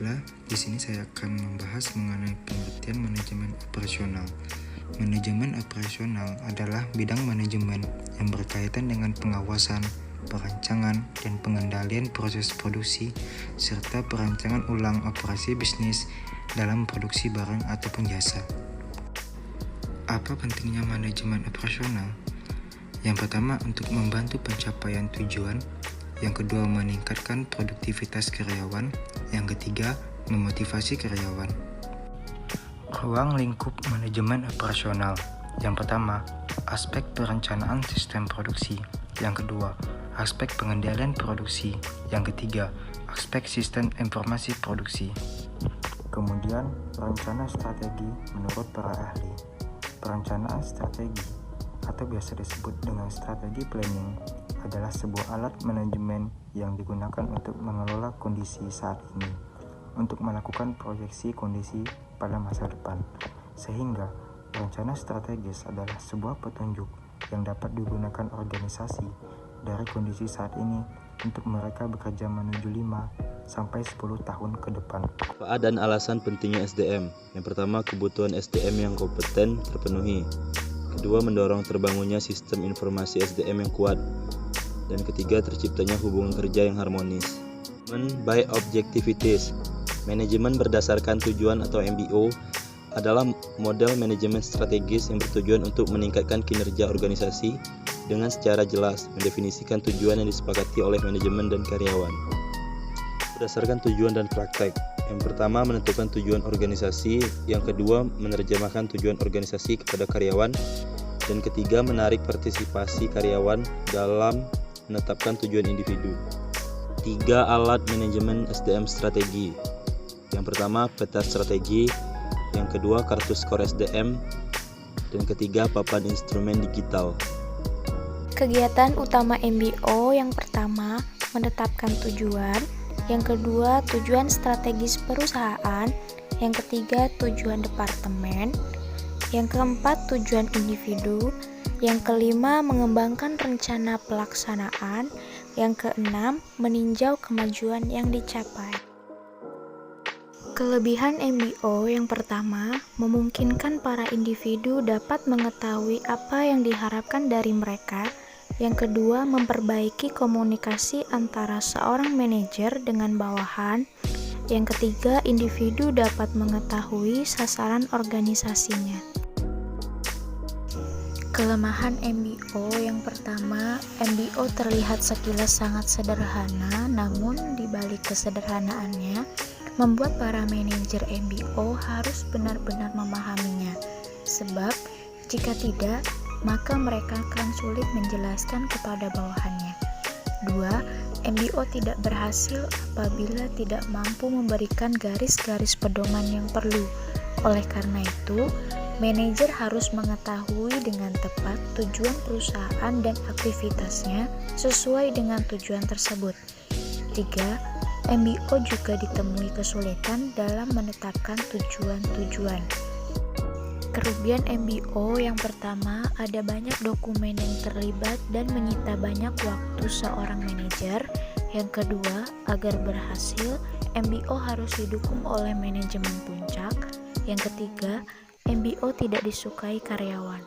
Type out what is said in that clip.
pula, di sini saya akan membahas mengenai pengertian manajemen operasional. Manajemen operasional adalah bidang manajemen yang berkaitan dengan pengawasan, perancangan, dan pengendalian proses produksi, serta perancangan ulang operasi bisnis dalam produksi barang ataupun jasa. Apa pentingnya manajemen operasional? Yang pertama, untuk membantu pencapaian tujuan. Yang kedua, meningkatkan produktivitas karyawan. Yang ketiga, memotivasi karyawan. Ruang lingkup manajemen operasional. Yang pertama, aspek perencanaan sistem produksi. Yang kedua, aspek pengendalian produksi. Yang ketiga, aspek sistem informasi produksi. Kemudian, rencana strategi menurut para ahli. Perencanaan strategi atau biasa disebut dengan strategi planning adalah sebuah alat manajemen yang digunakan untuk mengelola kondisi saat ini, untuk melakukan proyeksi kondisi pada masa depan, sehingga rencana strategis adalah sebuah petunjuk yang dapat digunakan organisasi dari kondisi saat ini untuk mereka bekerja menuju 5 sampai 10 tahun ke depan. Manfaat dan alasan pentingnya SDM. Yang pertama, kebutuhan SDM yang kompeten terpenuhi. Kedua, mendorong terbangunnya sistem informasi SDM yang kuat. Dan ketiga, terciptanya hubungan kerja yang harmonis. By objectivities. Manajemen berdasarkan tujuan atau MBO adalah model manajemen strategis yang bertujuan untuk meningkatkan kinerja organisasi dengan secara jelas, mendefinisikan tujuan yang disepakati oleh manajemen dan karyawan. Berdasarkan tujuan dan praktek. Yang pertama, menentukan tujuan organisasi. Yang kedua, menerjemahkan tujuan organisasi kepada karyawan. Dan ketiga, menarik partisipasi karyawan dalam menetapkan tujuan individu. 3 alat manajemen SDM strategi. Yang pertama, peta strategi. Yang kedua, kartu skor SDM. Dan ketiga, papan instrumen digital. Kegiatan utama MBO yang pertama, menetapkan tujuan. Yang kedua, tujuan strategis perusahaan. Yang ketiga, tujuan departemen. Yang keempat, tujuan individu. Yang kelima, mengembangkan rencana pelaksanaan. Yang keenam, meninjau kemajuan yang dicapai. Kelebihan MBO yang pertama, memungkinkan para individu dapat mengetahui apa yang diharapkan dari mereka. Yang kedua, memperbaiki komunikasi antara seorang manajer dengan bawahan. Yang ketiga, individu dapat mengetahui sasaran organisasinya. Kelemahan MBO yang pertama, MBO terlihat sekilas sangat sederhana, namun di balik kesederhanaannya, membuat para manajer MBO harus benar-benar memahaminya. Sebab, jika tidak, maka mereka akan sulit menjelaskan kepada bawahannya. 2. MBO tidak berhasil apabila tidak mampu memberikan garis-garis pedoman yang perlu. Oleh karena itu, manajer harus mengetahui dengan tepat tujuan perusahaan dan aktivitasnya sesuai dengan tujuan tersebut. 3. MBO juga ditemui kesulitan dalam menetapkan tujuan-tujuan. Kerugian MBO yang pertama, ada banyak dokumen yang terlibat dan menyita banyak waktu seorang manajer. Yang kedua, agar berhasil, MBO harus didukung oleh manajemen puncak. Yang ketiga, MBO tidak disukai karyawan.